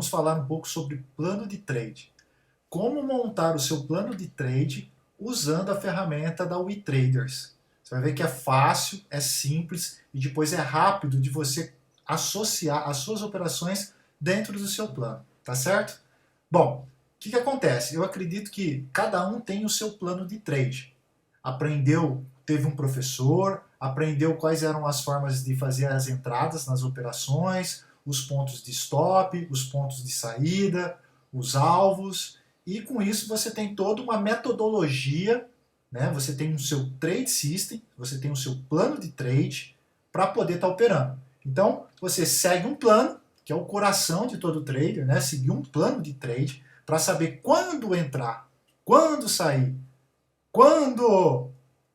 vamos falar um pouco sobre plano de trade. Como montar o seu plano de trade usando a ferramenta da WeTraders. Você vai ver que é fácil, é simples e depois é rápido de você associar as suas operações dentro do seu plano, tá certo? Bom, o que acontece? Eu acredito que cada um tem o seu plano de trade. Aprendeu, teve um professor, aprendeu quais eram as formas de fazer as entradas nas operações, os pontos de stop, os pontos de saída, os alvos, e com isso você tem toda uma metodologia, né? Você tem o seu trade system, você tem o seu plano de trade para poder estar operando. Então, você segue um plano, que é o coração de todo trader, né? Seguir um plano de trade para saber quando entrar, quando sair, quando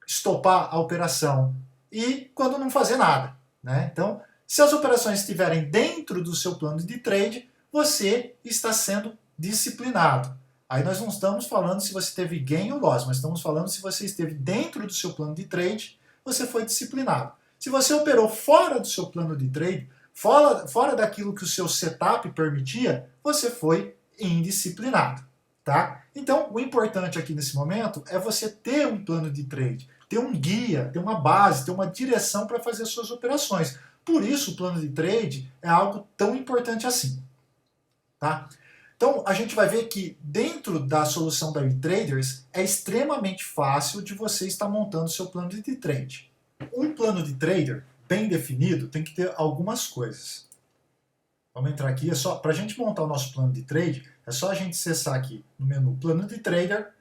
estopar a operação e quando não fazer nada, né? Então, se as operações estiverem dentro do seu plano de trade, você está sendo disciplinado. Aí nós não estamos falando se você teve gain ou loss, mas estamos falando se você esteve dentro do seu plano de trade, você foi disciplinado. Se você operou fora do seu plano de trade, fora daquilo que o seu setup permitia, você foi indisciplinado, tá? Então, o importante aqui nesse momento é você ter um plano de trade, ter um guia, ter uma base, ter uma direção para fazer as suas operações. Por isso, o plano de trade é algo tão importante assim, tá? Então, a gente vai ver que dentro da solução da WeTraders é extremamente fácil de você estar montando seu plano de trade. Um plano de trader bem definido tem que ter algumas coisas. Vamos entrar aqui, para a gente montar o nosso plano de trade, é só a gente acessar aqui no menu plano de trader,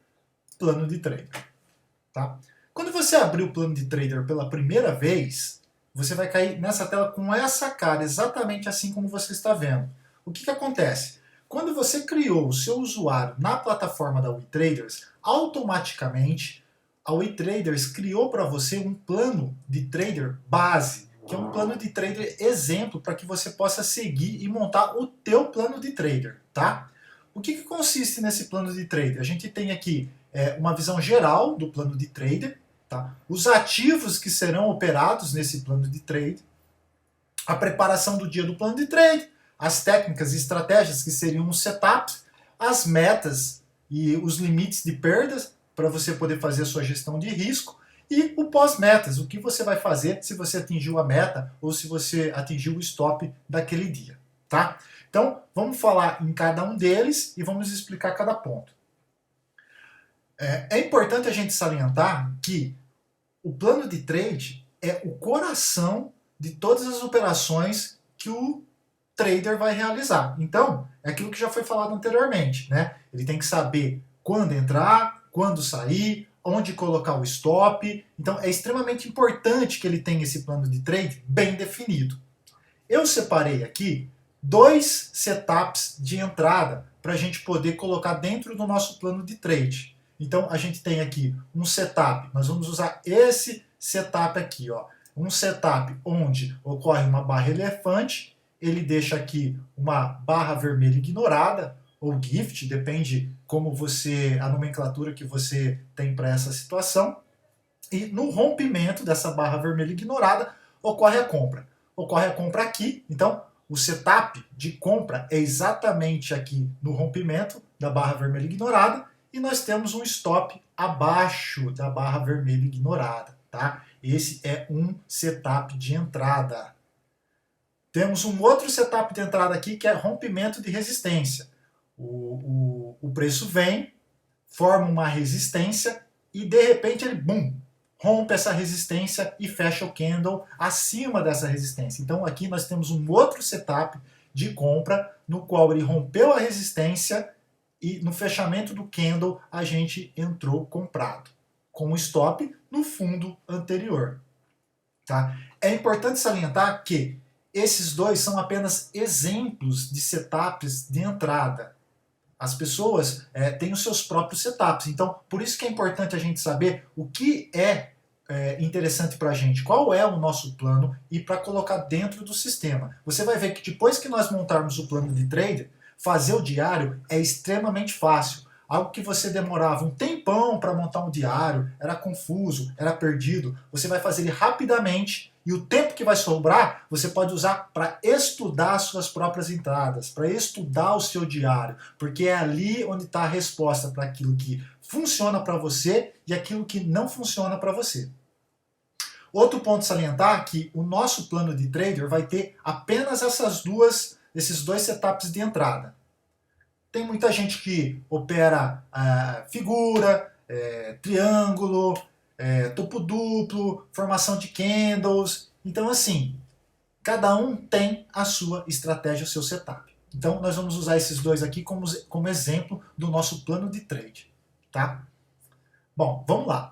tá? Quando você abrir o plano de trader pela primeira vez, você vai cair nessa tela com essa cara, exatamente assim como você está vendo. O que acontece? Quando você criou o seu usuário na plataforma da WeTraders, automaticamente a WeTraders criou para você um plano de trader base, que é um plano de trader exemplo para que você possa seguir e montar o teu plano de trader, tá? O que consiste nesse plano de trader? A gente tem aqui uma visão geral do plano de trader, tá? Os ativos que serão operados nesse plano de trade, a preparação do dia do plano de trade, as técnicas e estratégias que seriam os setups, as metas e os limites de perdas para você poder fazer a sua gestão de risco e o pós-metas, o que você vai fazer se você atingiu a meta ou se você atingiu o stop daquele dia, tá? Então, vamos falar em cada um deles e vamos explicar cada ponto. É importante a gente salientar que o plano de trade é o coração de todas as operações que o trader vai realizar. Então, é aquilo que já foi falado anteriormente, né? Ele tem que saber quando entrar, quando sair, onde colocar o stop. Então, é extremamente importante que ele tenha esse plano de trade bem definido. Eu separei aqui 2 setups de entrada para a gente poder colocar dentro do nosso plano de trade. Então, a gente tem aqui um setup, nós vamos usar esse setup aqui, ó. Um setup onde ocorre uma barra elefante, ele deixa aqui uma barra vermelha ignorada, ou gift, depende como a nomenclatura que você tem para essa situação. E no rompimento dessa barra vermelha ignorada, ocorre a compra. Ocorre a compra aqui, então o setup de compra é exatamente aqui no rompimento da barra vermelha ignorada, e nós temos um stop abaixo da barra vermelha ignorada, tá? Esse é um setup de entrada. Temos um outro setup de entrada aqui que é rompimento de resistência. O preço vem, forma uma resistência e de repente ele, bum, rompe essa resistência e fecha o candle acima dessa resistência. Então aqui nós temos um outro setup de compra no qual ele rompeu a resistência e no fechamento do candle a gente entrou comprado, com o stop no fundo anterior. Tá? É importante salientar que esses dois são apenas exemplos de setups de entrada. As pessoas têm os seus próprios setups, então por isso que é importante a gente saber o que é interessante para a gente, qual é o nosso plano e para colocar dentro do sistema. Você vai ver que depois que nós montarmos o plano de trade, fazer o diário é extremamente fácil. Algo que você demorava um tempão para montar um diário, era confuso, era perdido, você vai fazer ele rapidamente E o tempo que vai sobrar, você pode usar para estudar suas próprias entradas, para estudar o seu diário, porque é ali onde está a resposta para aquilo que funciona para você e aquilo que não funciona para você. Outro ponto a salientar é que o nosso plano de trader vai ter apenas esses dois setups de entrada. Tem muita gente que opera figura, triângulo, topo duplo, formação de candles. Então, assim, cada um tem a sua estratégia, o seu setup. Então, nós vamos usar esses dois aqui como exemplo do nosso plano de trade. Tá? Bom, vamos lá.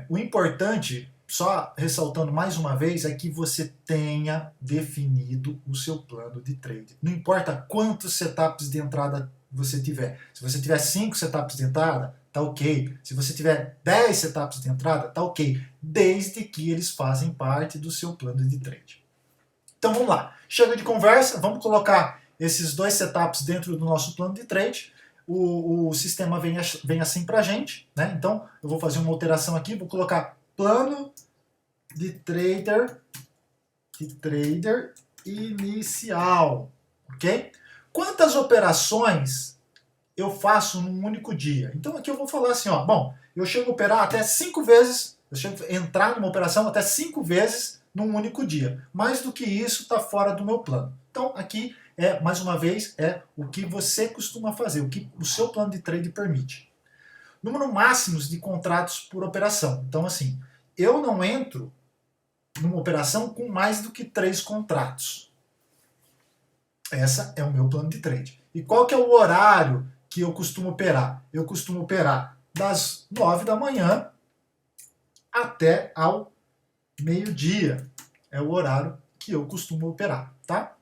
O importante, só ressaltando mais uma vez, é que você tenha definido o seu plano de trade. Não importa quantos setups de entrada você tiver. Se você tiver 5 setups de entrada, tá ok. Se você tiver 10 setups de entrada, tá ok. Desde que eles fazem parte do seu plano de trade. Então vamos lá. Chega de conversa, vamos colocar esses dois setups dentro do nosso plano de trade. O sistema vem assim pra gente, né? Então eu vou fazer uma alteração aqui, vou colocar plano de trader inicial, ok? Quantas operações eu faço num único dia? Então aqui eu vou falar assim, ó, bom, eu chego a operar até 5 vezes, eu chego a entrar numa operação até 5 vezes num único dia. Mais do que isso está fora do meu plano. Então aqui mais uma vez, o que você costuma fazer, o que o seu plano de trade permite. Número máximo de contratos por operação. Então, assim, eu não entro numa operação com mais do que 3 contratos. Essa é o meu plano de trade. E qual que é o horário que eu costumo operar? Eu costumo operar das 9 da manhã até ao meio-dia. É o horário que eu costumo operar, tá?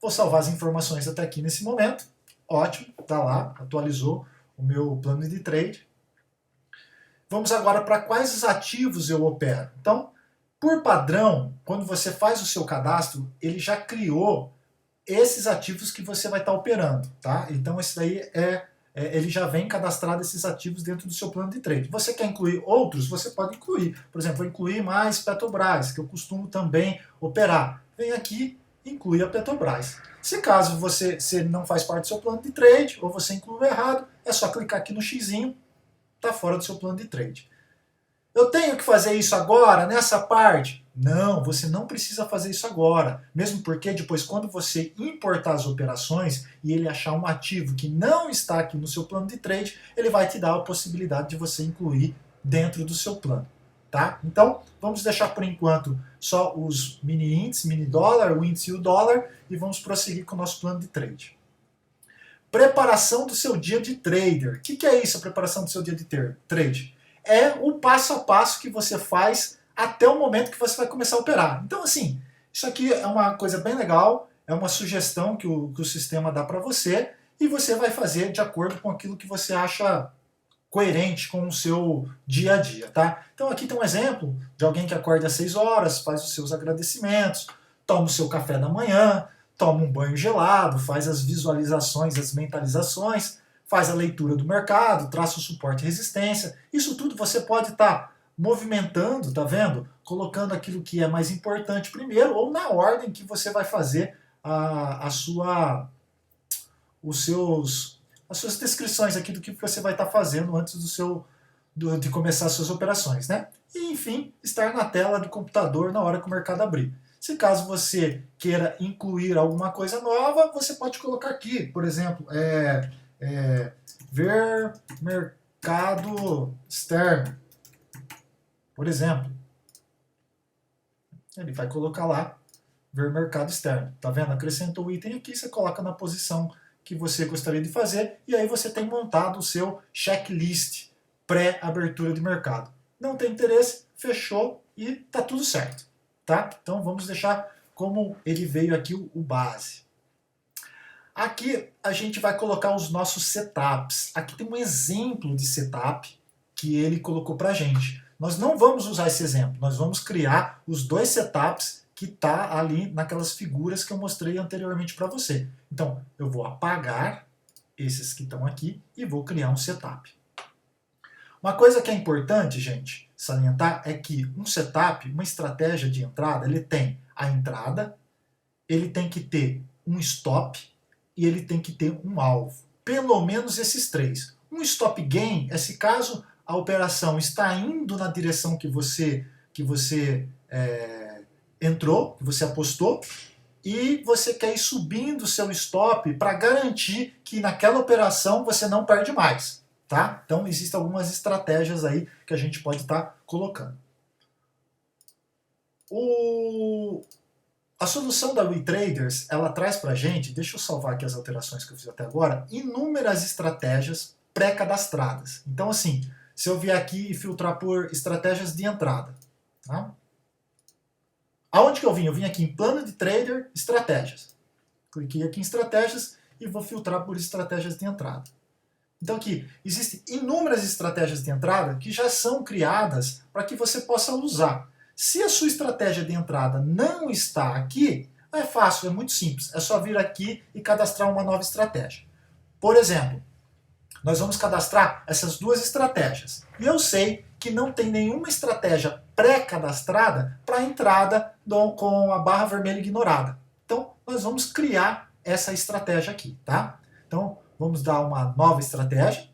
Vou salvar as informações até aqui nesse momento. Ótimo, tá lá, atualizou o meu plano de trade. Vamos agora para quais ativos eu opero. Então, por padrão, quando você faz o seu cadastro, ele já criou esses ativos que você vai estar operando, tá? Então, esse daí ele já vem cadastrado esses ativos dentro do seu plano de trade. Você quer incluir outros? Você pode incluir. Por exemplo, vou incluir mais Petrobras, que eu costumo também operar. Vem aqui, inclui a Petrobras. Se caso você não faz parte do seu plano de trade, ou você incluiu errado, é só clicar aqui no xizinho, está fora do seu plano de trade. Eu tenho que fazer isso agora, nessa parte? Não, você não precisa fazer isso agora. Mesmo porque depois, quando você importar as operações e ele achar um ativo que não está aqui no seu plano de trade, ele vai te dar a possibilidade de você incluir dentro do seu plano. Tá? Então, vamos deixar por enquanto só os mini índices, mini dólar, o índice e o dólar, e vamos prosseguir com o nosso plano de trade. Preparação do seu dia de trader. O que é isso, a preparação do seu dia de trade? É o passo a passo que você faz até o momento que você vai começar a operar. Então, assim, isso aqui é uma coisa bem legal, é uma sugestão que o sistema dá para você, e você vai fazer de acordo com aquilo que você acha coerente com o seu dia a dia, tá? Então aqui tem um exemplo de alguém que acorda às 6 horas, faz os seus agradecimentos, toma o seu café da manhã, toma um banho gelado, faz as visualizações, as mentalizações, faz a leitura do mercado, traça o suporte e resistência. Isso tudo você pode estar movimentando, tá vendo? Colocando aquilo que é mais importante primeiro, ou na ordem que você vai fazer as suas descrições aqui do que você vai estar fazendo antes de começar as suas operações, né? E, enfim, estar na tela do computador na hora que o mercado abrir. Se caso você queira incluir alguma coisa nova, você pode colocar aqui, por exemplo, ver mercado externo, por exemplo. Ele vai colocar lá, ver mercado externo. Tá vendo? Acrescentou o item aqui, você coloca na posição que você gostaria de fazer, e aí você tem montado o seu checklist pré-abertura de mercado. Não tem interesse, fechou e tá tudo certo. Tá? Então vamos deixar como ele veio aqui o base. Aqui a gente vai colocar os nossos setups. Aqui tem um exemplo de setup que ele colocou pra gente. Nós não vamos usar esse exemplo, nós vamos criar os dois setups que está ali naquelas figuras que eu mostrei anteriormente para você. Então, eu vou apagar esses que estão aqui e vou criar um setup. Uma coisa que é importante, gente, salientar é que um setup, uma estratégia de entrada, ele tem a entrada, ele tem que ter um stop e ele tem que ter um alvo. Pelo menos esses três. Um stop gain é se caso a operação está indo na direção que você entrou, que você apostou, e você quer ir subindo o seu stop para garantir que naquela operação você não perde mais. Tá? Então existem algumas estratégias aí que a gente pode estar colocando. A solução da WeTraders, ela traz para a gente, deixa eu salvar aqui as alterações que eu fiz até agora, inúmeras estratégias pré-cadastradas. Então assim, se eu vier aqui e filtrar por estratégias de entrada, tá? Aonde que eu vim? Eu vim aqui em plano de trader, estratégias. Cliquei aqui em estratégias e vou filtrar por estratégias de entrada. Então aqui, existem inúmeras estratégias de entrada que já são criadas para que você possa usar. Se a sua estratégia de entrada não está aqui, é fácil, é muito simples. É só vir aqui e cadastrar uma nova estratégia. Por exemplo, nós vamos cadastrar essas duas estratégias. E eu sei que não tem nenhuma estratégia pré-cadastrada para a entrada com a barra vermelha ignorada. Então, nós vamos criar essa estratégia aqui, tá? Então, vamos dar uma nova estratégia.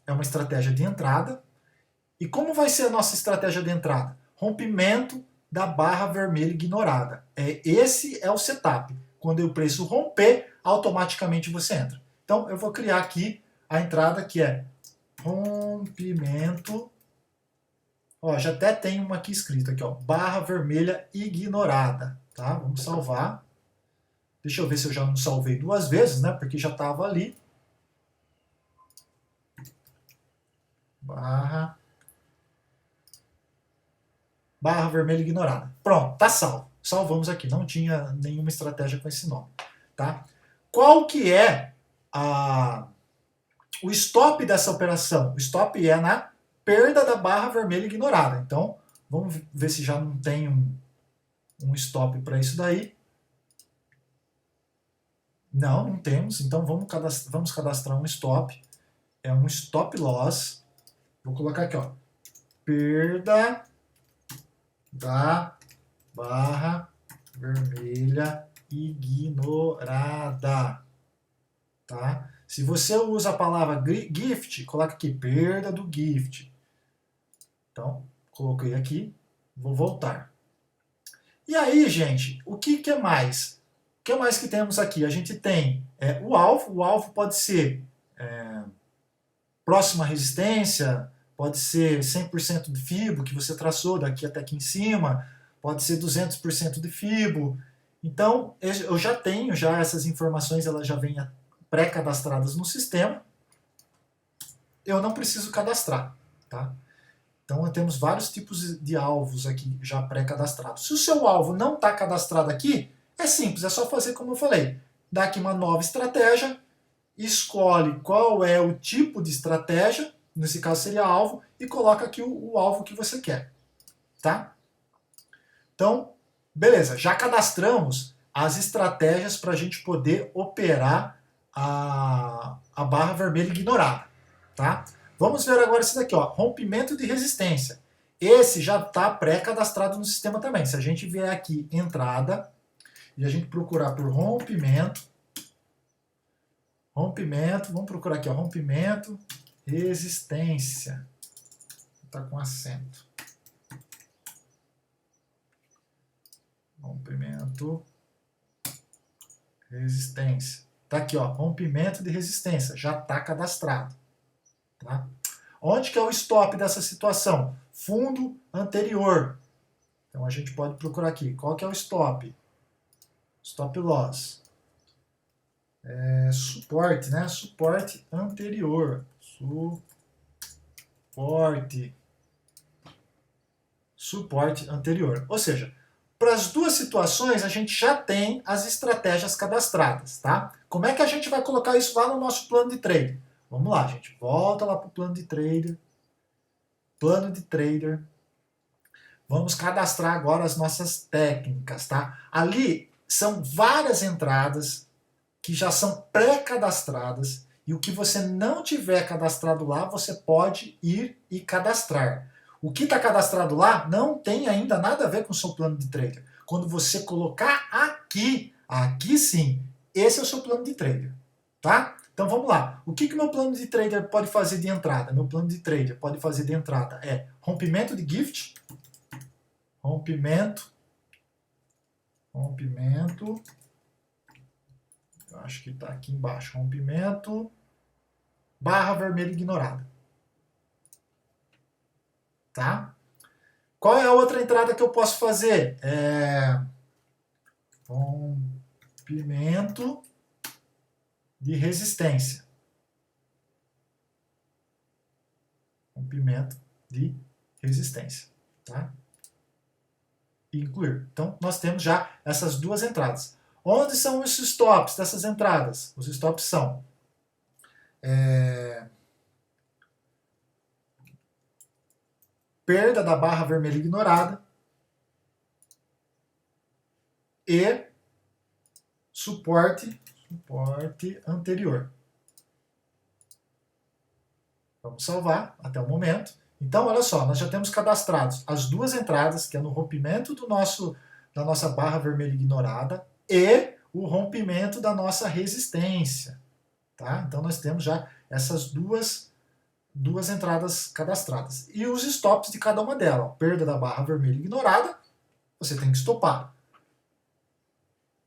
É uma estratégia de entrada. E como vai ser a nossa estratégia de entrada? Rompimento da barra vermelha ignorada. Esse é o setup. Quando o preço romper, automaticamente você entra. Então, eu vou criar aqui a entrada que é rompimento. Ó, já até tem uma aqui escrita aqui, ó, barra vermelha ignorada. Tá? Vamos salvar. Deixa eu ver se eu já não salvei duas vezes, né? Porque já estava ali. Barra vermelha ignorada. Pronto, tá salvo. Salvamos aqui. Não tinha nenhuma estratégia com esse nome. Tá? Qual que é o stop dessa operação? O stop é na perda da barra vermelha ignorada. Então, vamos ver se já não tem um stop para isso daí. Não temos. Então, vamos cadastrar um stop. É um stop loss. Vou colocar aqui, ó. Perda da barra vermelha ignorada. Tá? Se você usa a palavra gift, coloca aqui, perda do gift. Então, coloquei aqui, vou voltar. E aí, gente, o que é mais? O que mais que temos aqui? A gente tem o alvo pode ser próxima resistência, pode ser 100% de FIBO que você traçou daqui até aqui em cima, pode ser 200% de FIBO. Então, eu já tenho essas informações, elas já vêm pré-cadastradas no sistema. Eu não preciso cadastrar, tá? Então, temos vários tipos de alvos aqui já pré-cadastrados. Se o seu alvo não está cadastrado aqui, é simples, é só fazer como eu falei. Dá aqui uma nova estratégia, escolhe qual é o tipo de estratégia, nesse caso seria alvo, e coloca aqui o alvo que você quer, tá? Então, beleza, já cadastramos as estratégias para a gente poder operar a barra vermelha ignorada, tá? Vamos ver agora esse daqui, ó, rompimento de resistência. Esse já está pré-cadastrado no sistema também. Se a gente vier aqui, entrada, e a gente procurar por rompimento, vamos procurar aqui, ó, rompimento, resistência. Está com acento. Rompimento, resistência. Está aqui, ó, rompimento de resistência, já está cadastrado. Tá? Onde que é o stop dessa situação? Fundo anterior. Então a gente pode procurar aqui. Qual que é o stop? Stop loss. Suporte, né? Suporte anterior. Suporte anterior. Ou seja, para as duas situações a gente já tem as estratégias cadastradas, tá? Como é que a gente vai colocar isso lá no nosso plano de trade? Vamos lá, gente. Volta lá para o plano de trader. Plano de trader. Vamos cadastrar agora as nossas técnicas, tá? Ali são várias entradas que já são pré-cadastradas E o que você não tiver cadastrado lá, você pode ir e cadastrar. O que está cadastrado lá não tem ainda nada a ver com o seu plano de trader. Quando você colocar aqui, aqui sim, esse é o seu plano de trader, tá? Então vamos lá. O que o meu plano de trader pode fazer de entrada? Meu plano de trader pode fazer de entrada é rompimento de gift, rompimento, eu acho que está aqui embaixo, rompimento, barra vermelha ignorada. Tá? Qual é a outra entrada que eu posso fazer? Rompimento de resistência. Rompimento de resistência. Tá? E incluir. Então, nós temos já essas duas entradas. Onde são os stops dessas entradas? Os stops são perda da barra vermelha ignorada e suporte anterior. Vamos salvar até o momento. Então, olha só, nós já temos cadastrados as duas entradas, que é no rompimento da nossa barra vermelha ignorada e o rompimento da nossa resistência. Tá? Então, nós temos já essas duas entradas cadastradas. E os stops de cada uma delas. Perda da barra vermelha ignorada, você tem que estopar.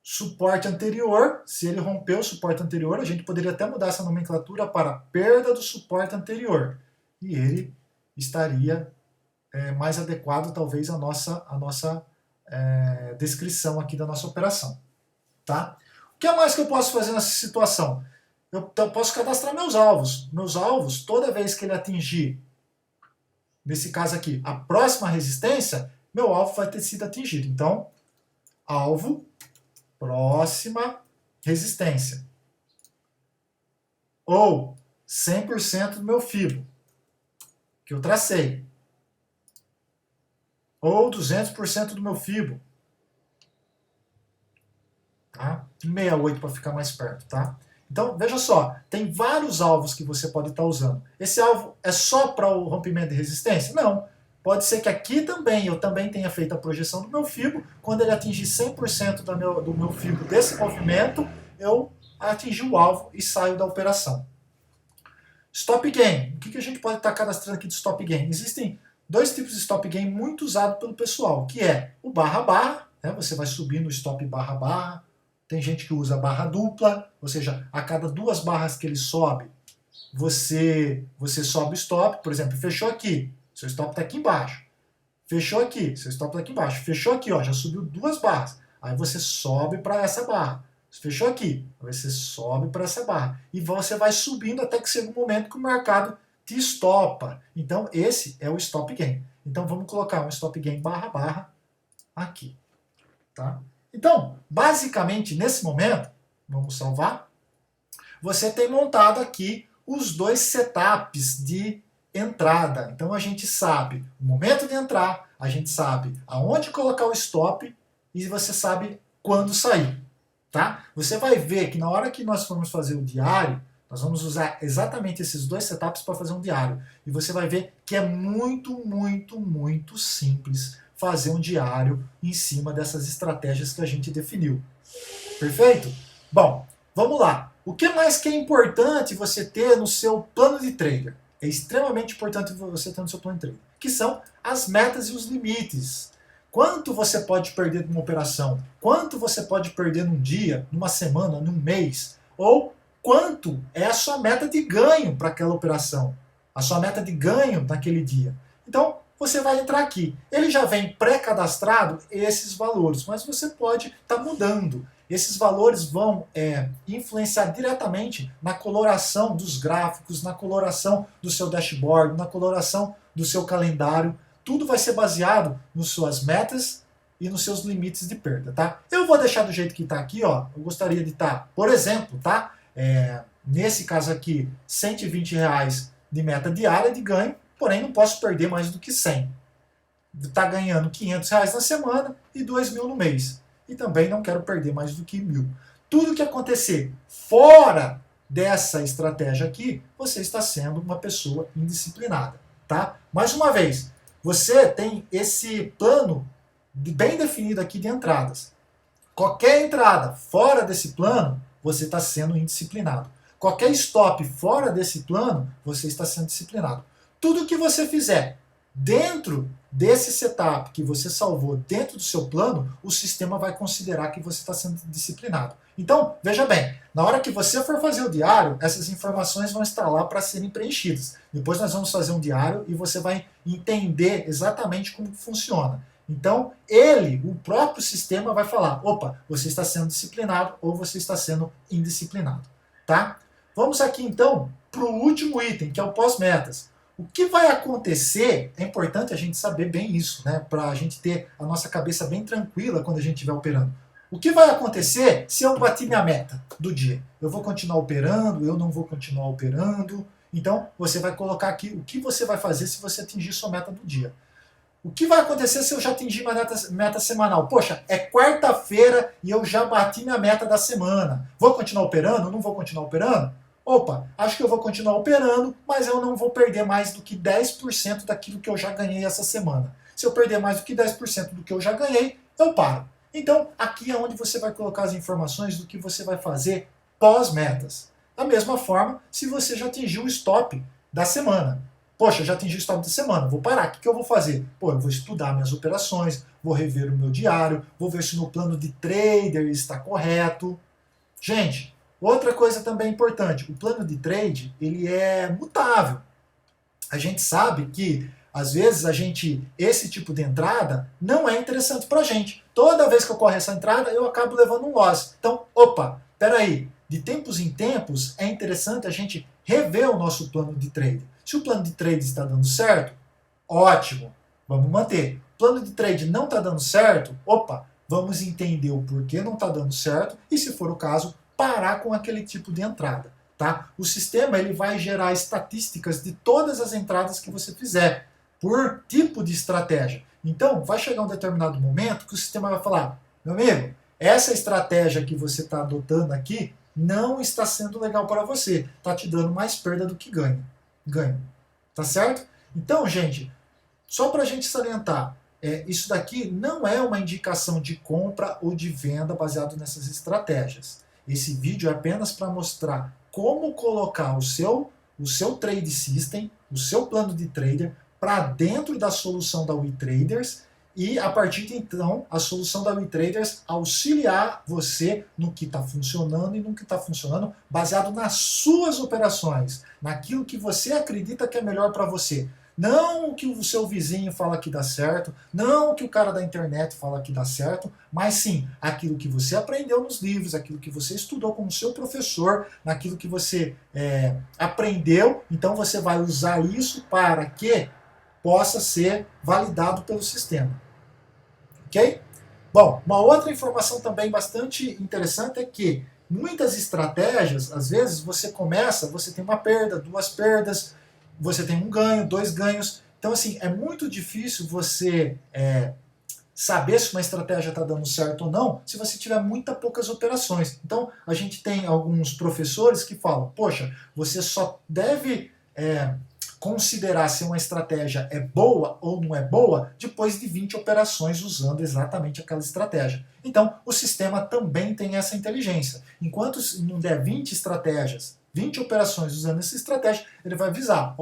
Suporte anterior, se ele rompeu o suporte anterior, a gente poderia até mudar essa nomenclatura para perda do suporte anterior. E ele estaria mais adequado, talvez, à nossa descrição aqui da nossa operação. Tá? O que mais que eu posso fazer nessa situação? Eu posso cadastrar meus alvos. Meus alvos, toda vez que ele atingir, nesse caso aqui, a próxima resistência, meu alvo vai ter sido atingido. Então, alvo, próxima resistência. Ou 100% do meu FIBO, que eu tracei. Ou 200% do meu FIBO. Tá? 68 para ficar mais perto, tá? Então, veja só, tem vários alvos que você pode estar usando. Esse alvo é só para o rompimento de resistência? Não. Pode ser que aqui também eu também tenha feito a projeção do meu FIBO. Quando ele atingir 100% do meu FIBO desse movimento, eu atingi o alvo e saio da operação. Stop gain. O que a gente pode estar cadastrando aqui de stop gain? Existem dois tipos de stop gain muito usados pelo pessoal, que é o barra-barra, né? Você vai subindo o stop barra-barra. Tem gente que usa barra dupla, ou seja, a cada duas barras que ele sobe, você sobe o stop. Por exemplo, fechou aqui, seu stop está aqui embaixo. Fechou aqui, seu stop está aqui embaixo. Fechou aqui, ó, já subiu duas barras. Aí você sobe para essa barra. Fechou aqui, aí você sobe para essa barra. E você vai subindo até que chega um momento que o mercado te estopa. Então, esse é o stop gain. Então, vamos colocar um stop gain barra-barra aqui. Tá? Então, basicamente, nesse momento, vamos salvar, você tem montado aqui os dois setups de entrada. Então, a gente sabe o momento de entrar, a gente sabe aonde colocar o stop e você sabe quando sair. Tá? Você vai ver que na hora que nós formos fazer o diário, nós vamos usar exatamente esses dois setups para fazer um diário. E você vai ver que é muito, muito, muito simples fazer um diário em cima dessas estratégias que a gente definiu. Perfeito? Bom, vamos lá. O que mais que é importante você ter no seu plano de trader? É extremamente importante você ter no seu plano de trader, que são as metas e os limites. Quanto você pode perder numa operação? Quanto você pode perder num dia, numa semana, num mês? Ou quanto é a sua meta de ganho para aquela operação? A sua meta de ganho naquele dia. Então, você vai entrar aqui. Ele já vem pré-cadastrado esses valores, mas você pode estar mudando. Esses valores vão influenciar diretamente na coloração dos gráficos, na coloração do seu dashboard, na coloração do seu calendário. Tudo vai ser baseado nas suas metas e nos seus limites de perda, tá? Eu vou deixar do jeito que está aqui, ó. Eu gostaria de estar, por exemplo, tá? Nesse caso aqui, R$120 de meta diária de ganho, porém não posso perder mais do que 100. Está ganhando R$500 na semana e 2.000 no mês. E também não quero perder mais do que 1.000. Tudo que acontecer fora dessa estratégia aqui, você está sendo uma pessoa indisciplinada, tá? Mais uma vez, você tem esse plano bem definido aqui de entradas. Qualquer entrada fora desse plano, você está sendo indisciplinado. Qualquer stop fora desse plano, você está sendo disciplinado. Tudo que você fizer dentro desse setup que você salvou dentro do seu plano, o sistema vai considerar que você está sendo disciplinado. Então, veja bem, na hora que você for fazer o diário, essas informações vão estar lá para serem preenchidas. Depois nós vamos fazer um diário e você vai entender exatamente como funciona. Então, o próprio sistema vai falar, opa, você está sendo disciplinado ou você está sendo indisciplinado, tá? Vamos aqui então para o último item, que é o pós-metas. O que vai acontecer, é importante a gente saber bem isso, né? Para a gente ter a nossa cabeça bem tranquila quando a gente estiver operando. O que vai acontecer se eu bati minha meta do dia? Eu vou continuar operando, eu não vou continuar operando. Então, você vai colocar aqui o que você vai fazer se você atingir sua meta do dia. O que vai acontecer se eu já atingir minha meta semanal? Poxa, é quarta-feira e eu já bati minha meta da semana. Vou continuar operando? Não vou continuar operando? Opa, acho que eu vou continuar operando, mas eu não vou perder mais do que 10% daquilo que eu já ganhei essa semana. Se eu perder mais do que 10% do que eu já ganhei, eu paro. Então, aqui é onde você vai colocar as informações do que você vai fazer pós-metas. Da mesma forma, se você já atingiu o stop da semana. Poxa, já atingi o stop da semana, vou parar, o que eu vou fazer? Pô, eu vou estudar minhas operações, vou rever o meu diário, vou ver se o meu plano de trader está correto. Gente, outra coisa também importante, o plano de trade, ele é mutável. A gente sabe que, às vezes, esse tipo de entrada não é interessante pra gente. Toda vez que ocorre essa entrada, eu acabo levando um loss. Então, opa, peraí, de tempos em tempos, é interessante a gente rever o nosso plano de trade. Se o plano de trade está dando certo, ótimo, vamos manter. O plano de trade não está dando certo, opa, vamos entender o porquê não está dando certo e, se for o caso, parar com aquele tipo de entrada. Tá? O sistema ele vai gerar estatísticas de todas as entradas que você fizer, por tipo de estratégia. Então, vai chegar um determinado momento que o sistema vai falar, meu amigo, essa estratégia que você está adotando aqui não está sendo legal para você, está te dando mais perda do que ganho. Tá certo? Então, gente, só para a gente salientar, isso daqui não é uma indicação de compra ou de venda baseado nessas estratégias. Esse vídeo é apenas para mostrar como colocar o seu trade system, o seu plano de trader, para dentro da solução da WeTraders e, a partir de então, a solução da WeTraders auxiliar você no que está funcionando e no que está funcionando baseado nas suas operações, naquilo que você acredita que é melhor para você. Não o que o seu vizinho fala que dá certo, não o que o cara da internet fala que dá certo, mas sim aquilo que você aprendeu nos livros, aquilo que você estudou com o seu professor, naquilo que você aprendeu, então você vai usar isso para que possa ser validado pelo sistema. Ok? Bom, uma outra informação também bastante interessante é que muitas estratégias, às vezes você tem uma perda, duas perdas, você tem um ganho, dois ganhos. Então, assim, é muito difícil você saber se uma estratégia está dando certo ou não se você tiver poucas operações. Então, a gente tem alguns professores que falam, poxa, você só deve considerar se uma estratégia é boa ou não é boa depois de 20 operações usando exatamente aquela estratégia. Então, o sistema também tem essa inteligência. Enquanto não der 20 estratégias, 20 operações usando essa estratégia, ele vai avisar,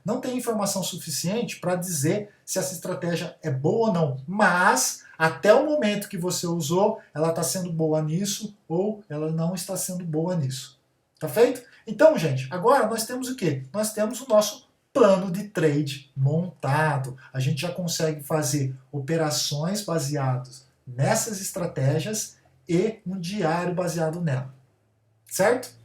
não tem informação suficiente para dizer se essa estratégia é boa ou não, mas até o momento que você usou, ela está sendo boa nisso ou ela não está sendo boa nisso. Tá feito? Então, gente, agora nós temos o quê? Nós temos o nosso plano de trade montado. A gente já consegue fazer operações baseadas nessas estratégias e um diário baseado nela. Certo?